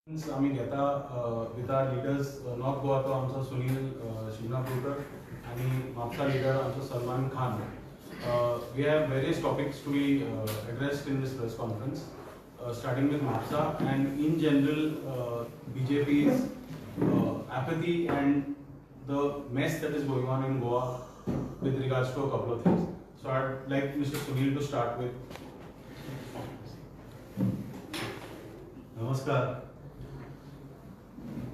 आम्ही घेता with R leaders north गोवाचो आमचो सुनील शिंगणापूरकर आणि म्हापसा लिडर आमचो Salman Khan. We have various topics to be addressed in this press conference, starting with MAPSA and in general BJP's apathy and the mess that is going on in Goa with regards to a couple of things. So I'd like Mr. Sunil to start with. नमस्कार.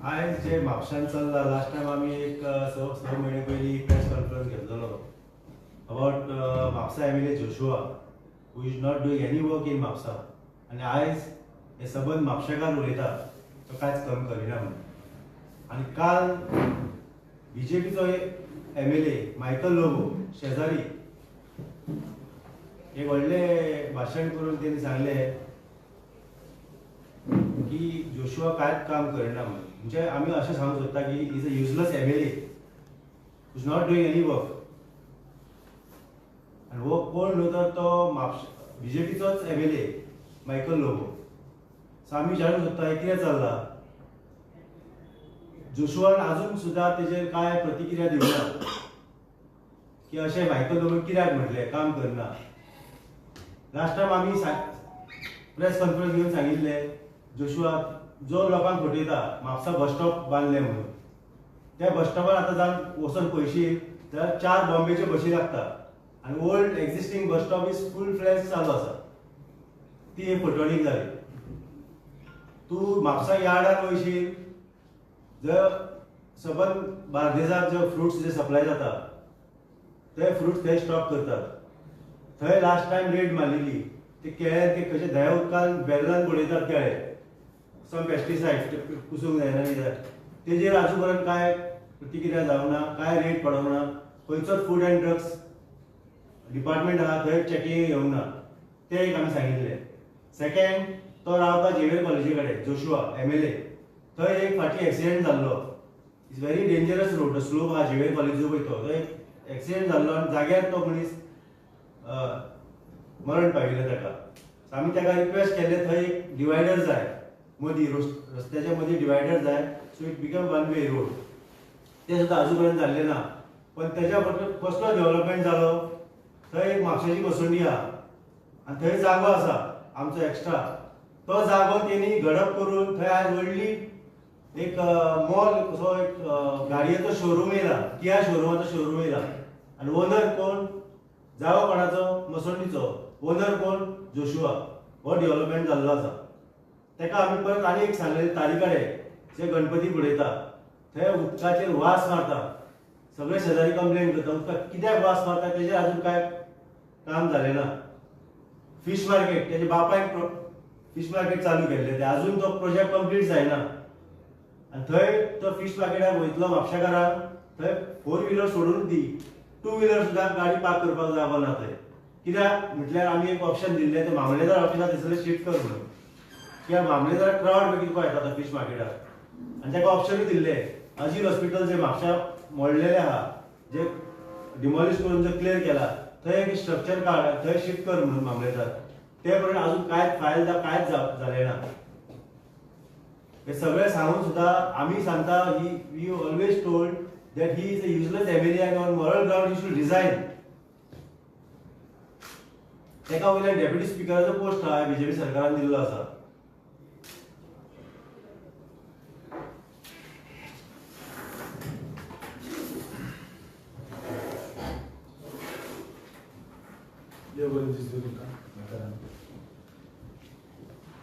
आज जे म्हापशान चल्ला last time आमी एक स म्हयने पयलीं press conference घेतलेलो about Mapusa MLA Joshua who is not doing any work in Mapusa आनी आयज हे सबंद म्हापशेकार उलयता तो कांयच काम करिना म्हणून. आनी काल बीजेपीचो एमएलए मायकल लोबो शेजारी एक व्हडलें भाशण करून तेणी सांगलें की जोशुआ कांयच काम करिना म्हणून. म्हणजे आमी अशें सांगूंक सोदता की is a useless MLA is not doing any work. आनी हो कोण न्हू तर तो बीजेपीचोच एमएलए मायकल लोबो. सो आमी जाणूंक सोदता कितें चल्लां. जोशुआन आजून सुद्दां तेजेर कांय प्रतिक्रिया दिवना की अशें मायकल लोबोन कित्याक म्हटलें काम करना. लास्ट टायम आमी प्रेस कॉन्फरन्स घेवन सांगिल्लें जोशुआ जो लोकांक फटयता म्हापसा बस स्टॉप बांदले म्हणून त्या बस स्टॉपार आतां जावन वचून पळयशीत जाल्यार 4 बॉम्बेच्यो बशी लागता आनी old existing bus stop is full fledge चालू आसा. ती एक फटवणीक जाली. तूं म्हापसा यार्डार वयशीत जर सबंद बार्देजाक जे फ्रुट्स जे सप्लाय जाता ते फ्रुट्स थंय स्टॉक करतात. थंय लास्ट टायम रेड मारलेली ते केळे ते कशे धंया उदकान बॅरलान बुडयतात केळे सम पेस्टिसायड्स कुसूंक जायना कित्याक तेजेर आजून पर्यंत कांय प्रतिक्रिया जावना कांय रेट पडोंक ना. खंयचोच फूड एंड ड्रग्स डिपार्टमेंट आहा थंय चॅकींग येवंक ना. तें एक आमी सांगिल्लें. सेकेंड तो रावता जेवियर कॉलेजी कडेन जोशुआ एमएलए. थंय एक फाटी एक्सिडेंट जाल्लो. It's very dangerous road slope आहा जेवियर कॉलेजीचो पळय तो थंय एक्सिडेंट जाल्लो आनी जाग्यार तो मनीस मरण पाविल्लें ताका. आमी ताका रिक्वेस्ट केल्लें थंय एक डिवायडर जाय मदीं रस्त्याच्या मदीं डिवायडर जाय so it become one way road. तें सुद्दां आजून पर्यंत जाल्लें ना. पण तेच्या बद्दल कसलो डेव्हलपमेंट जालो. थंय एक म्हापशाची बसवंडी आहा आनी थंय जागो आसा आमचो एक्स्ट्रा. तो जागो तेणी गडप करून थंय आयज व्हडली एक मॉल कसो एक गाडयेचो शोरूम येयला किया शोरूमाचो शोरूम येयला. आनी ओनर कोण जागो कोणाचो मसवंडीचो. ओनर कोण जोशुआ. हो डेव्हलपमेंट जाल्लो आसा. तेका आमी परत आनी एक सांगलें तारीकडे जे गणपती बुडयता थंय उदकाचेर वास मारता. सगळे शेजारी कंप्लेन करता उदकाक कित्याक वास मारता तेजेर आजून कांय काम जालें ना. फीश मार्केट तेजे बापायन फीश मार्केट चालू केल्लें ते आजून तो प्रोजेक्ट कंप्लीट जायना. आनी थंय तो फीश मार्केटाक वयतलो म्हापशेकारांक थंय 4 व्हिलर सोडून दी 2 व्हिलर सुद्दां गाडी पार्क करपाक जागो ना थंय. कित्याक म्हटल्यार आमी एक ऑप्शन दिल्लें ते मामलेदार ऑफिसांत थंयसर शिफ्ट कर म्हणून कित्याक मामलेदार क्रावड कितको येता तो फीश मार्केटार. आनी ताका ऑप्शनूय दिल्लें अजील हॉस्पिटल जे म्हापशा मोडलेलें आहा जे डिमॉलिश करून जो क्लियर केला थंय एक स्ट्रक्चर काड थंय शिफ्ट कर म्हणून मामलेदार. ते पर्यंत आजून कांयच फायल कांयच जालें ना. हे सगळें सांगून सुद्दां आमी सांगता we always told that he is a useless MLA and on moral ground he should resign. तेका वयल्यान डेप्युटी स्पीकराचो पोस्ट हा बीजेपी सरकारान दिल्लो आसा.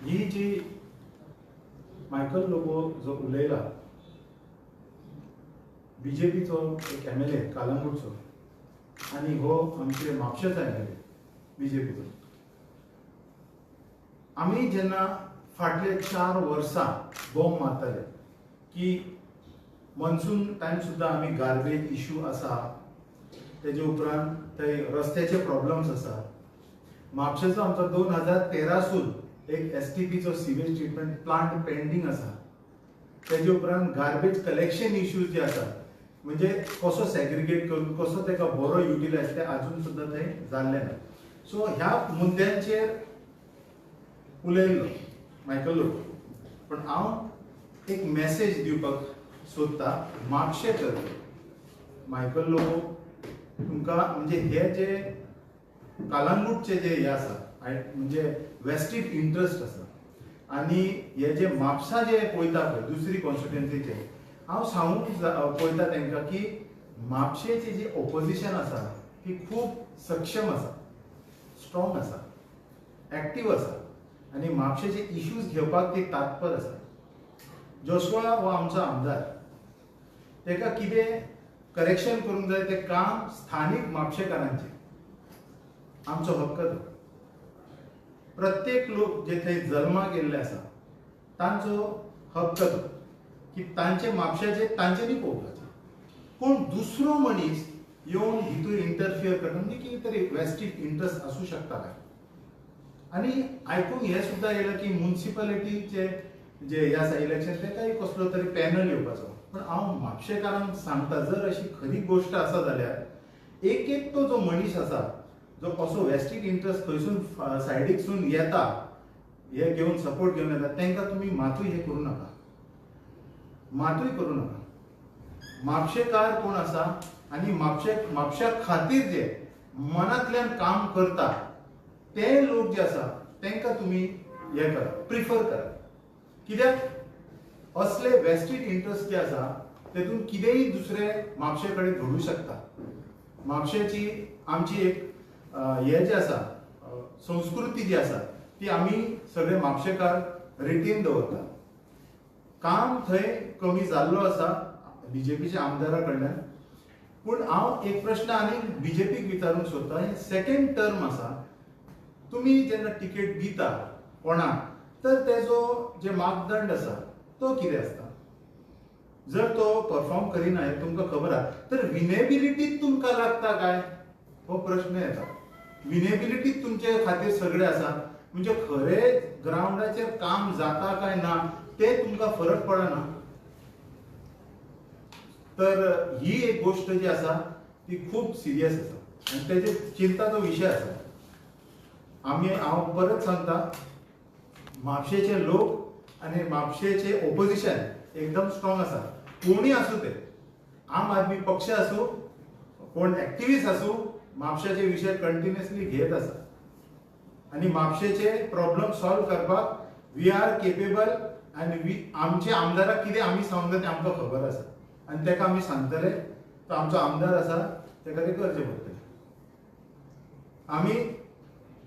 ही जी मायकल लोबो जो उलयला बीजेपीचो एक एमएलए कालंगूटचो आनी हो आमचे म्हापशेचो एमएलए बीजेपीचो. आमी जेन्ना फाटले 4 वर्सां बॉम्ब मारताले की मॉन्सून टायम सुद्दां आमी गार्बेज इश्यू आसा तेजे उपरांत थंय रस्त्याचे प्रॉब्लम्स आसा. म्हापशेचो आमचो 2013 सून एक एसटीपीचो सिवेज ट्रीटमेंट प्लांट पेंडींग आसा. तेजे उपरांत गार्बेज कलेक्शन इश्यूज जे आसा म्हणजे कसो सेग्रिगेट करून कसो तेका बरो युटिलायज ते अजून सुद्दां थंय जाल्लें ना. सो ह्या मुद्द्यांचेर उलयल्लो मायकल लोबो पण हांव एक मेसेज दिवपाक सोदता म्हापशे तर्फे मायकल लोबो तुमकां म्हणजे हे जे कालांगूटचे जे हे आसा म्हणजे वेस्टीड इंटरेस्ट आसा आनी हे जे म्हापसा जे पळयता पळय दुसरी कॉन्स्टिट्युएन्सीचे हांव सांगूंक पळयता तांकां की म्हापशेची जी ऑपोजिशन आसा ती खूब सक्षम आसा, स्ट्रॉंग आसा, एक्टीव आसा आनी म्हापशेचे इश्यूज घेवपाक ती तात्पर आसा. जोशुआ हो आमचो आमदार, ताका कितें करेक्शन करूंक जाय तें काम स्थानीक म्हापशेकारांचें आमचो हक्क तो. प्रत्येक लोक जे थंय जल्माक येयल्ले आसा तांचो हक्क तो की तांचे म्हापशाचे तांच्यांनी पळोवपाचें. पूण दुसरो मनीस येवन भितर इंटरफियर करता म्हणजे कितें तरी वेस्टीड इंटरेस्ट आसूं शकता काय. आनी आयकूंक हें सुद्दां येयलां की म्युनिसिपालिटीचे जे हे आसा इलेक्शन तेकाय कसलो तरी पॅनल येवपाचो. पण हांव म्हापशेकारांक सांगता जर अशी खरी गोश्ट आसा जाल्यार एक तो जो मनीस आसा जो असो वेस्टीड इंटरेस्ट खंयसून सायडीकसून येता हे घेवन सपोर्ट घेवन येता तांकां तुमी मातूय हे करूं नाका, मातूय करूं नाका. म्हापशेकार कोण आसा आनी म्हापशा खातीर जे मनांतल्यान काम करता ते लोक जे आसा तांकां तुमी हे करा, प्रिफर करा. कित्याक असले वेस्टीड इंटरेस्ट जे आसा तेतून कितेंय दुसरे म्हापशे कडेन घडूं शकता. म्हापशेची आमची एक हे जे आसा संस्कृती जी आसा ती आमी सगळे म्हापशेकार रितीन दवरता. काम थंय कमी जाल्लो आसा बीजेपीच्या आमदारा कडल्यान. पूण हांव एक प्रश्न आनी बीजेपीक विचारूंक सोदता. हे सेकंड टर्म आसा, तुमी जेन्ना टिकेट दिता कोणाक तर तेजो जे मापदंड आसा तो कितें आसता. जर तो परफॉर्म करिना हें तुमकां खबर आसा तर विनेबिलिटीच तुमकां लागता काय हो प्रश्न येता. विनेबिलिटीच तुमचे खातीर सगळें आसा म्हणजे खरे ग्राउंडाचेर काम जाता काय ना ते तुमकां फरक पडना. तर ही एक गोष्ट जी आसा ती खूब सिरियस आसा आनी तेजे चिंताचो विशय आसा. हांव परत सांगता म्हापशेचे लोक आनी म्हापशेचे ऑपोजिशन एकदम स्ट्रॉंग आसा. कोणीय आसूं ते, आम आदमी पक्ष आसूं, कोण एक्टिविस्ट आसूं, म्हापशेचे विशय कंटिन्युअसली घेत आसा आनी म्हापशेचे प्रॉब्लेम सॉल्व करपाक वी आर केपेबल आनी आमचे आमदाराक कितें आमी सांगता तें आमकां खबर आसा आनी ताका आमी सांगतले. तो आमचो आमदार आसा ताका तें करचें पडटलें. आमी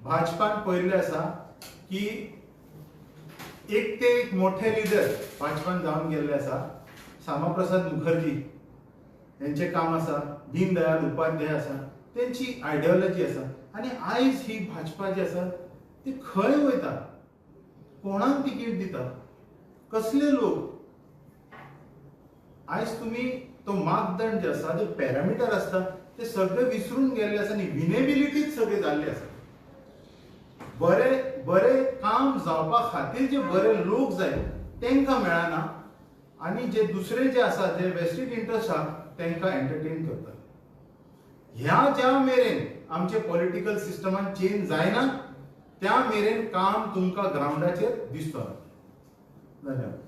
भाजपान पळयल्लें आसा की एक ते एक मोठे लिडर भाजपान जावन गेल्ले आसा. श्यामाप्रसाद मुखर्जी हेंचें काम आसा, दीनदयाल उपाध्याय आसा, तेंची आयडियोलॉजी आसा आनी आयज ही भाजपा जी आसा ती खंय वयता, कोणाक तिकीट दिता, कसले लोक. आयज तुमी तो मापदंड जे आसा, जो पॅरामिटर आसता ते सगळे विसरून गेल्ले आसा आनी विनेबिलिटीच सगळे जाल्ले आसा. बरे काम जावपा खातीर जे बरे लोक जाय तांकां मेळना आनी जे दुसरे जे आसा जे वेस्टीड इंटरेस्ट आसा तांकां एंटरटेन करता. ह्या ज्या मेरेन आमचे पॉलिटिकल सिस्टमान चेंज जायना त्या मेरेन काम तुमकां ग्राउंडाचेर दिसतो. धन्यवाद.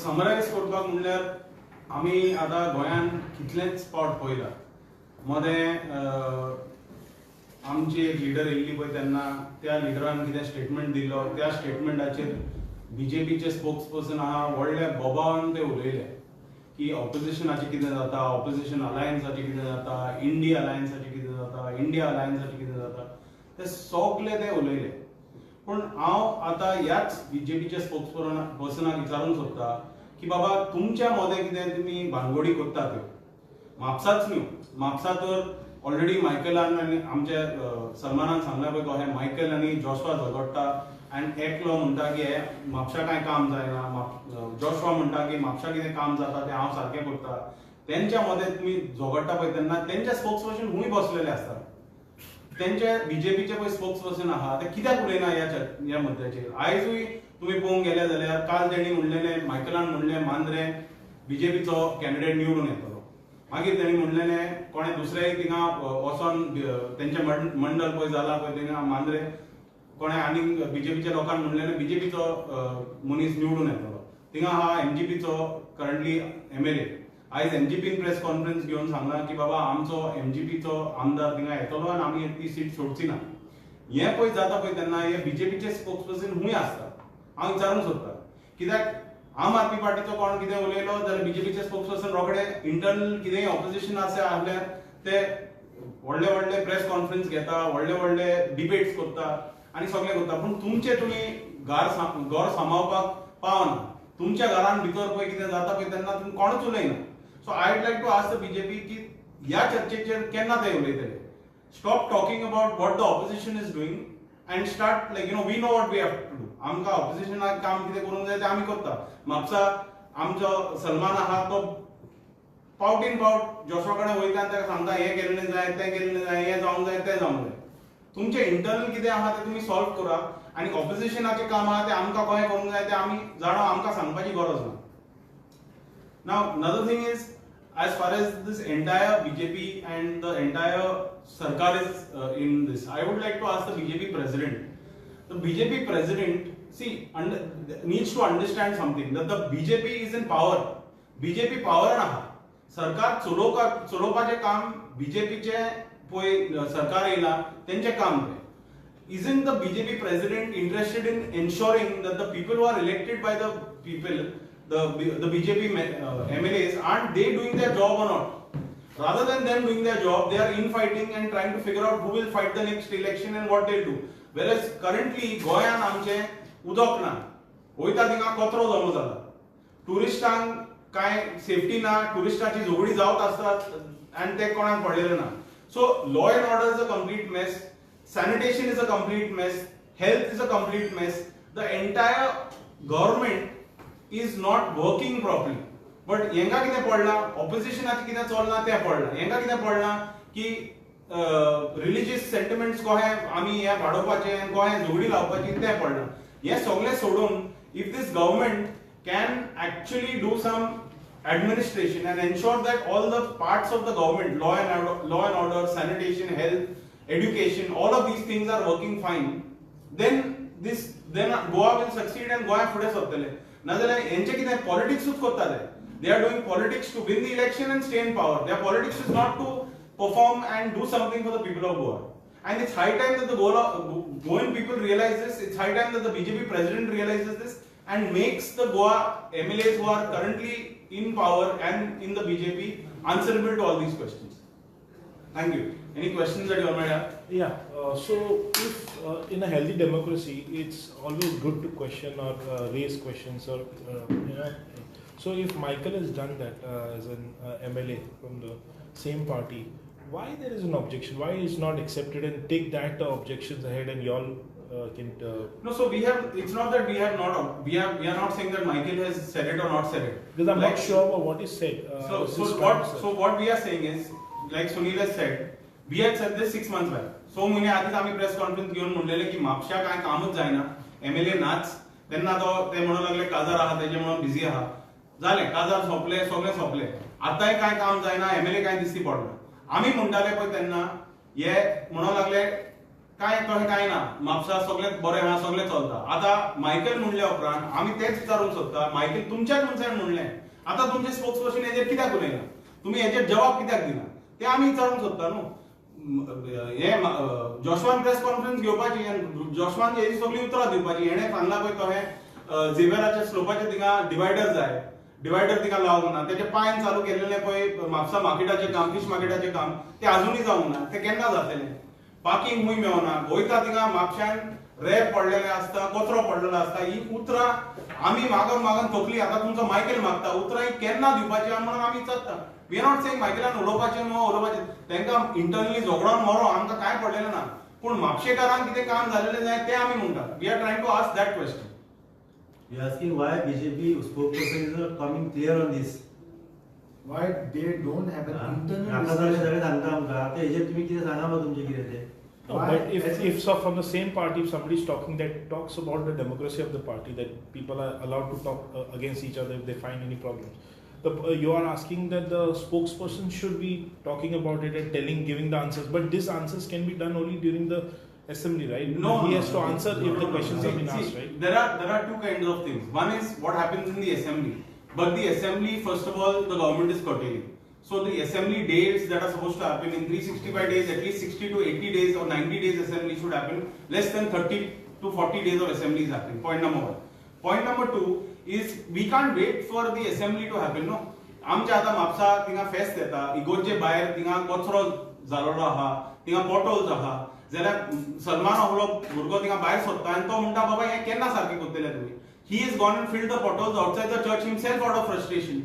समरायज करपाक म्हणल्यार आमी आतां गोंयान कितलेच फावट पळयला. मोदें आमची एक लिडर येयल्ली पळय तेन्ना त्या लिडरान कितें स्टेटमेंट दिल्लो त्या स्टेटमेंटाचेर बीजेपीचे स्पोक्स पर्सन आहा व्हडल्या बोबान ते उलयले की ऑपोजिशनाचें कितें जाता, ऑपोजिशन अलायन्साचें कितें जाता, इंडिया अलायन्साचें कितें जाता, इंडिया अलायन्साचें कितें जाता, ते सगळे ते उलयले. पूण हांव आतां ह्याच बीजेपीच्या स्पोक्स पर्सनाक विचारूंक सोदता की बाबा तुमच्या मदें कितें तुमी भानगडी करता त्यो म्हापसाच न्हू. म्हापसा तर ऑलरेडी मायकलान आनी आमच्या सलमानान सांगला पळय तो हे मायकल आनी जोशुआ झगडटा आनी एकलो म्हणटा की हे म्हापशा कांय काम जायना, जोशुआ म्हणटा की म्हापशा कितें काम जाता तें हांव सारकें करता. तेंच्या मदें तुमी झगडटा पळय तेन्ना तेंचे स्पोक्स पर्सन खूंय बसलेले आसता. तेंचे बीजेपीचे पळय स्पोक्स पर्सन आहा ते कित्याक उलयना ह्या मुद्द्याचेर. आयजूय तुमी पळोवंक गेले जाल्यार काल तेणी म्हणलेलें मायकलान म्हणलें मांद्रे बीजेपीचो कॅन्डिडेट निवडून येतलो. मागीर तेणी म्हणलेलें कोणे दुसरे थिंगा वचोन तेंचे मंडळ पळय जाला पळय थिंगा मांद्रे कोणे आनी बीजेपीच्या लोकांक म्हणलें बीजेपीचो मनीस निवडून येतलो थिंगा हा एमजीपीचो करंटली MLA आयज एमजीपीन प्रेस कॉन्फरन्स घेवन सांगला की बाबा आमचो एमजीपीचो आमदार थिंगा येतलो आनी आमी ती सीट सोडची ना हें पळय जाता पळय तेन्ना हे बीजेपीचे स्पोक्सपर्सन खूंय आसता हांव विचारूंक सोदतां कित्याक आम आदमी पार्टीचो कोण कितें उलयलो जाल्यार बीजेपीचे स्पोक्सपर्सन रोखडे इंटरनल कितेंय ऑपोजिशन आसल्यार ते व्हडले व्हडले प्रेस कॉन्फरन्स घेता व्हडले डिबेट्स करता आनी सगळें करता पूण तुमचे तुमी घर सांबाळपाक पावना तुमच्या घरान भितर पळय कितें जाता पळय तेन्ना तुमी कोणूच उलयना so I would like to ask the BJP की ह्या चर्चेचेर केन्ना ते उलयतले stop talking about what the opposition is doing and start like we know what we have to do आमकां ऑपोजिशनाक काम कितें करूंक जाय तें आमी करता म्हापसा आमचो सलमान आहा तो फावटीन फावट जोशा कडेन वयता आनी ताका सांगता हें केल्लें जाय तें केल्लें जाय हें जावंक जाय तें जावंक जाय तुमचे इंटरनल कितें आहा तें तुमी सॉल्व करा आनी ऑपोजिशनाचें काम आहा तें आमकां कशें करूंक जाय तें आमी जाणो आमकां सांगपाची गरज ना नाव another thing is as far as this entire BJP and the entire Sarkar is in this I would like to ask the BJP president needs to understand something that the BJP is in power BJP power आहा सरकार चलोवपाचें काम बीजेपीचे पळय सरकार येयला तेंचें काम तें isn't the BJP president interested in ensuring that the people who are elected by the people the BJP MLAs aren't they doing their job or not rather than them doing their job they are infighting and trying to figure out who will fight the next election and what they'll do whereas currently गोंयान आमचे उदक ना वयता थिंगा कचरो जमा जाला टुरिस्टांक काय सेफ्टी ना टुरिस्टांची झगडी जावत आसतात आनी ते कोणाक पडलेले ना so law end order is a complete mess sanitation is a complete mess health is a complete mess the entire government is not working properly but yenga kite padla opposition achi kite cholna te padla yenga kite padla ki religious sentiments ko hai ami ya bhadopache and ko hai zugdi lavpachi te padla ye sogle sodun if this government can actually do some administration and ensure that all the parts of the government law and order sanitation health education all of these things are working fine then Goa will succeed and Goa fude sortele nazaria यांचे कितें पॉलिटिक्सच करताले they are doing politics to win the election and stay in power their politics is not to perform and do something for the people of Goa and it's high time that the Goan people realize this it's high time that the BJP president realizes this and makes the Goa MLAs who are currently in power and in the BJP answerable to all these questions. Thank you. Any questions that you might have? Yeah, so if in a healthy democracy, it's always good to question or raise questions or, so if Michael has done that as an MLA from the same party, why there is an objection? Why is not accepted and take that objections ahead and y'all can... No, so we have, it's not that we have not, we are not saying that Michael has said it or not said it. Because I'm not sure about what is said. So what we are saying is, like Sunil has said, we had said this 6 months back. So महिने आधीच आम्ही press conference घेऊन म्हणलेले की म्हापशा काय कामच जायना MLA नाच तेन्ना तो ते म्हणू लागले काजार आहा तेजे म्हणून बिझी आहा जाले काजार सोपले सगळे सोपले आताय काय काम जायना MLA काय दिसती पडना आम्ही म्हणटाले पळय तेन्ना हे म्हणू लागले काय कशें काय ना म्हापसा सगळे बरे आहा सगळे चलता आता मायकल म्हणले उपरांत आम्ही तेच विचारूंक सोदता मायकल तुमच्याच मनशान म्हणले आता तुमचे स्पोक्सपर्सन हेजेर कित्याक उलयना तुम्ही हेजेर जवाब कित्याक दिना ते आम्ही विचारूंक सोदता न्हू हे जोशवान प्रेस कॉन्फरन्स घेवपाची आनी जोशवान हेजी सगळी उतरां दिवपाची हेणे सांगला पळय कशें झेवियराच्या स्लोपाचे थिंगा डिवायडर जाय डिवायडर थिंगा लावंक ना तेजे पांयन चालू केल्लेले पळय म्हापसा मार्केटाचें काम फिश मार्केटाचें काम ते अजुनूय जावंक ना ते केन्ना जातलें पार्किंग खूंय मेळना वयता थिंगा म्हापशान रेप पडलेले आसता कचरो पडलेलो आसता ही उतरां आमी मागून थकली आतां तुमचो मायकेल मागता उतरां ही केन्ना दिवपाची म्हणून आमी चिंतता वी आर नॉट सेइंग मायकेलान उलोवपाचें न्हू उलोवपाचें तांकां इंटरनली झगडोन मरो आमकां कांय पडलेलें ना पूण म्हापशेकारांक कितें काम जालेलें जाय तें आमी म्हणटा we are trying to ask that question You are asking why BJP spokesperson is not coming clear on this. Why they don't have an internal आता सगळे सांगता आमकां आता हेजेर तुमी कितें सांगा मग तुमचे कितें ते No, but if so from the same party, if somebody is talking that talks about the democracy of the party, that people are allowed to talk against each other if they find any problems. You are asking that the spokesperson should be talking about it and giving the answers, but these answers can be done only during the assembly, right? No, he no, has to no, answer no, if the no, questions no. have been See, asked, right? There are two kinds of things. One is what happens in the assembly. But the assembly, first of all, the government is curtailing. So the assembly dates that are supposed to happen in 365 days, at least 60 to 80 days or 90 days assembly should happen. Less than 30 to 40 days of assembly is happening. Point number one. Point number two is we can't wait for the assembly to happen. No. आमच्या आता म्हापसा थिंगा फेस्त येता इगोर्जे भायर थिंगा कचरो जालोलो आहा थिंगा पोटोल्स आहा जाल्यार सलमान अहलो भुरगो थिंगा भायर सोदता आनी तो म्हणटा बाबा हे केन्ना सारके करतले तुमी he has gone and filled the potholes outside the church himself out of frustration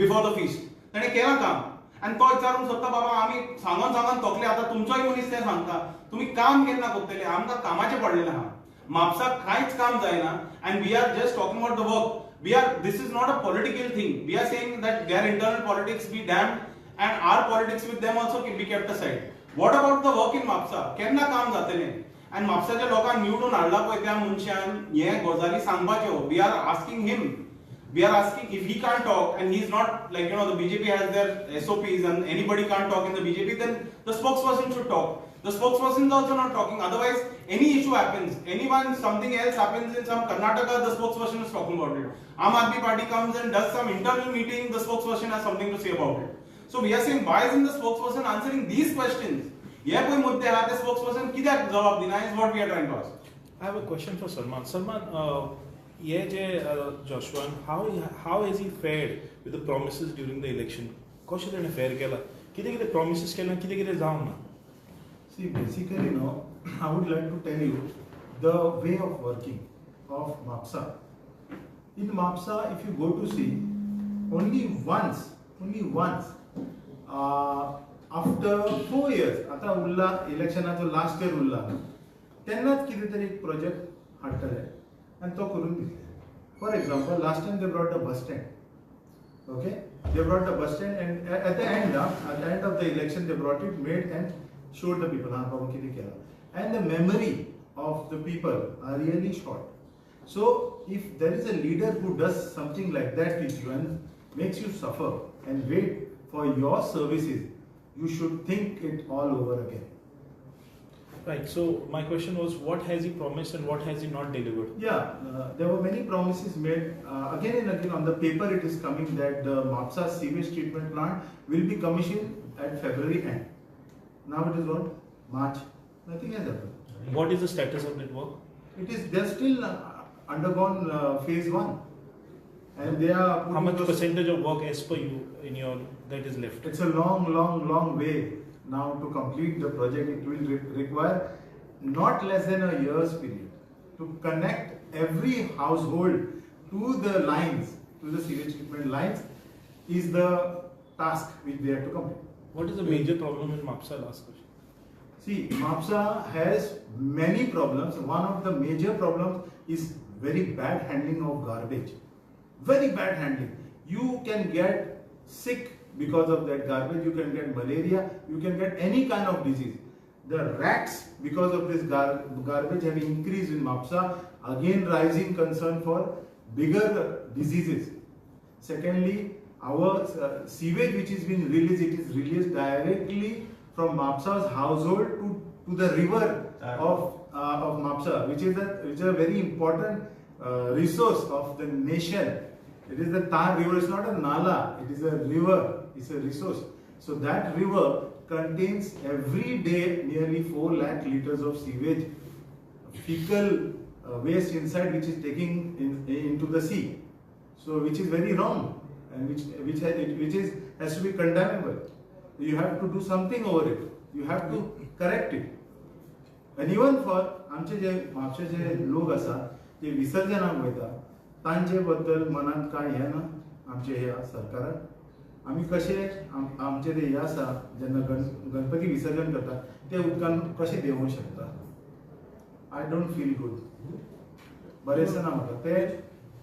before the feast ताणे केला काम आणि तो विचारून सोदता बाबा आमी सांगून तोकले आता तुमचोय मनीस ते सांगता तुमी काम केन्ना करतले आमकां कामाचे पडलेले आहा म्हापसा कांयच काम जायना and we are just talking about the work this is not a political thing we are saying that their internal politics be damned and our politics with them also be kept aside what about the work in Mapusa केन्ना काम जातले and म्हापसाच्या लोकांक निवडून हाडला पळय त्या मनशान हे गजाली सांगपाच्यो we are asking him we are asking if he can't talk and he is not like the BJP has their SOPs and anybody can't talk in the BJP then the spokesperson should talk the spokesperson is also not talking otherwise any issue happens something else happens in some Karnataka the spokesperson is talking about it Aam Aadmi Party comes and does some internal meeting the spokesperson has something to say about it so we are saying why isn't the spokesperson answering these questions ये कोई मुद्दे आते spokesperson कित्याक जवाब दिना is what we are trying to ask. I have a question for Salman. Salman, ये जे Joshua, how has he fared with the promises during the election? कशें तेणें फेर केला? कितें promises केला कितें जावंक ना? See, basically, I would like to tell you the way of working of MAPSA. In MAPSA, if you go to see, only once, after 4 years, आता उरला इलेक्शनाचो लास्ट इयर उरला तेन्नाच कितें तरी एक प्रोजेक्ट हाडटले आनी तो करून दितले for example last time they brought the bus stand okay they brought the bus stand end at the end of the election they brought it made end showed the people बाबा कितें केला and the memory of the people are really short so if there is a leader who does something like that with you and makes you suffer and wait for your services you should think it all over again. Right. So my question was, what has he promised and what has he not delivered? Yeah, there were many promises made. Again and again on the paper it is coming that the MAPSA sewage treatment plant will be commissioned at February end. Now it is what? March. Nothing has happened. What is the status of that work? They're still undergone phase 1. And they are. How much percentage of work as per you in your that is left? It's a long way now to complete the project. It will require not less than a year's period to connect every household to the lines, to the sewage treatment lines, is the task which they have to complete. What is the major problem in MAPSA? Last question. See, MAPSA has many problems. One of the major problems is very bad handling of garbage. Very bad handling. You can get sick because of that garbage. You can get malaria. You can get any kind of disease. The rats, because of this garbage, have increased in MAPSA. Again, rising concern for bigger diseases. Secondly, our sewage which is being released, it is released directly from MAPSA's household to the river of MAPSA, which is a very important resource of the nation. It is the Tar river, it's not a nala, it is a river, it's a resource. So that river contains every day nearly 4 lakh liters of sewage, fecal waste inside which is taking into the sea. So which is very wrong and which has to be condemnable. You have to do something over it. You have to correct it. And even for आमचे जे म्हापशेचे लोक आसा जे विसर्जनाक वयता तांचे बद्दल मनात कांय हे ना आमचे ह्या सरकाराक आमी कशे आमचे ते हे आसा जेन्ना गणपती विसर्जन करता ते उदकान कशे देवूंक शकता आय डोंट फील गुड बरें दिसना म्हाका ते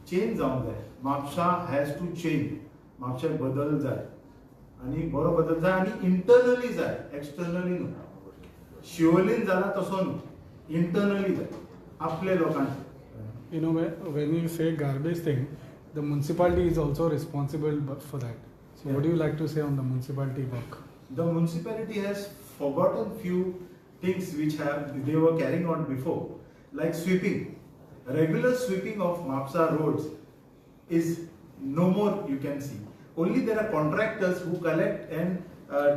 चेंज जावंक जाय म्हापसा हॅज टू चेंज म्हापशाक बदल जाय आनी बरो बदल जाय आनी इंटरनली जाय एक्सटर्नली न्हू शिवोलीन जाला तसो न्हू इंटरनली जाय आपले लोकांचे when you say garbage thing, the municipality is also responsible for that. So what do you like to say on the municipality work? The municipality has forgotten few things which they were carrying on before, like sweeping. Regular sweeping of MAPSA roads is no more, you can see. Only there are contractors who collect and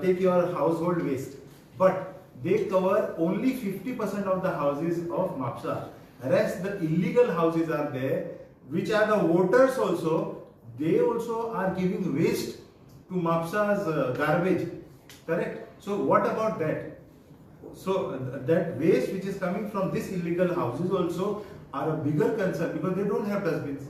take your household waste, but they cover only 50% of the houses of MAPSA. Rest the illegal houses are there, which are the voters also. They also are giving waste to MAPSA's garbage, correct? So what about that? So that waste which is coming from these illegal houses also are a bigger concern because they don't have dustbins.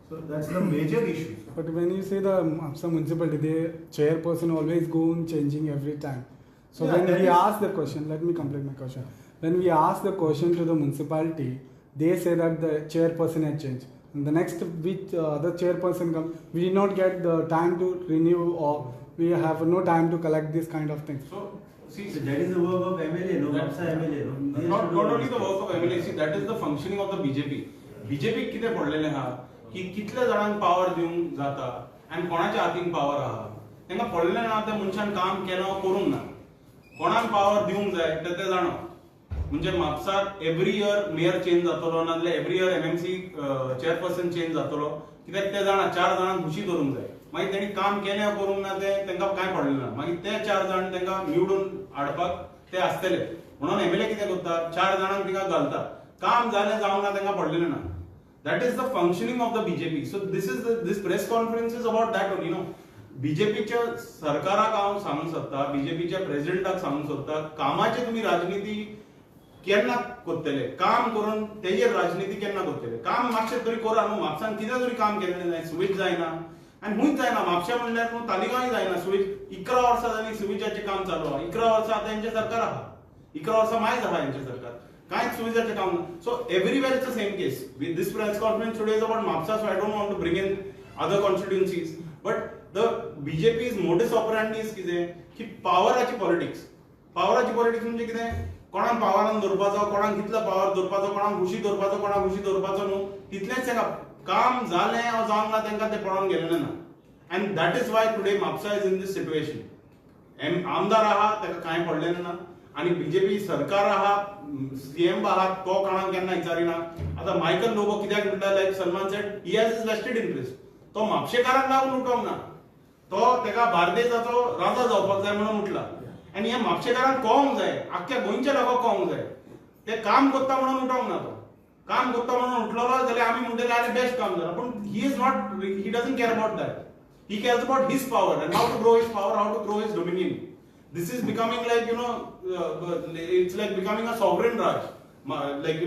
So that's the major issue. But when you say the Mapsa municipality, the chairperson always go on changing every time. So Yeah, when that we is- ask the question, let me complete my question. When we ask the question to the municipality, they say that the chairperson had changed. And the next which the chairperson comes, we did not get the time to renew, or we have no time to collect this kind of things. So, see, So that is the work of MLA, no? That- MAPSA MLA, no? They not should do only the this. work of MLA, see, that is the functioning of the BJP. BJP कितें पडलेलें आहा की कितले जाणांक power दिवंक जाता आनी कोणाच्या हातीन पावर आहा तेंका पडलेलें ना त्या मनशान काम केलो करूंक ना कोणाक पावर दिवंक जाय ते जाणो म्हणजे म्हापसाक एव्हरी इयर मेयर चेंज जातलो नाजाल्यार every year MMC chairperson change जातलो कित्याक ते जाणा 4 जाणांक खुशी करूंक जाय मागीर तेणी काम केलें करूंक ना ते तेंका कांय पडलें ना मागीर ते 4 जाण तेंका निवडून हाडपाक ते आसतले म्हणून एमएलए कितें करता 4 जाणांक तिका घालता काम जालें जावंक ना तेंका पडलेलें ना that is the functioning of the BJP. So this press conference is about that only, no. बीजेपीच्या सरकाराक हांव सांगूंक सोदता बीजेपीच्या प्रेसिडेंटाक सांगूंक सोदता कामाची तुम्ही राजनीती केन्ना करतले काम करून तेजेर राजनीती केन्ना करतले काम मातशें तरी करा न्हू म्हापसान कितें तरी काम केलें जाय सुवीज जायना आनी खूंयच जायना म्हापशा म्हणल्यार न्हू तालिगांवय जायना सुवीज 11 वर्सां जालीं सुविजाचें काम चालू आहा 11 वर्सां आतां हेंचें सरकार आहा 11 वर्सां मायज आहा हेंचें सरकार कांयच सुविधाचें काम so everywhere it's the same case this press conference today is about Mapusa so I don't want to bring in other constituencies but the BJP's modus operandi is कितें की पावराची पॉलिटिक्स म्हणजे कितें कोणाक पावरान दवरपाचो कोणाक कितलो पावर दवरपाचो कोणाक खुशी दवरपाचो न्हू तितलेंच तेका काम जालें वा जावंक ना तेंकां तें पडोन गेलेलें ना and that is Y today Mapusa is in this situation आमदार आहा तेका कांय पडलेलें ना आणि बीजेपी सरकार आहा सीएम आहा तो कोणाक केन्ना विचारिना आतां मायकल लोबो कित्याक म्हणटा like Salman said he has is vested interest तो म्हापशेकारांक लागून उठोंक ना तो तेका बार्देजाचो राजा जावपाक जाय म्हणून उठला आनी हे म्हापशेकारांक कळोंक जाय आख्ख्या गोंयच्या लोकांक कळोंक जाय ते काम करता म्हणून उठोंक ना तो काम करता म्हणून उठलेलो जाल्यार आमी म्हणटले आरे बेस्ट काम जालां पण he is not he doesn't care about that he cares about his power and how to grow his power how to grow his dominion this is becoming like it's like becoming a sovereign raj like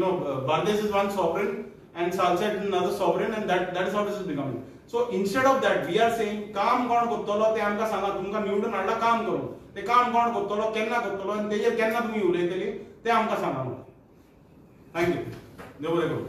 Bardes is one sovereign and Salsett is another sovereign and that is how this is becoming so instead of that we are saying काम कोण करतलो ते आमकां सांगा तुमकां निवडून हाडला काम करून ते काम कोण करतलो केन्ना करतलो आनी तेजेर केन्ना तुमी उलयतली ते आमकां सांगा थँक्यू देव बरें करूं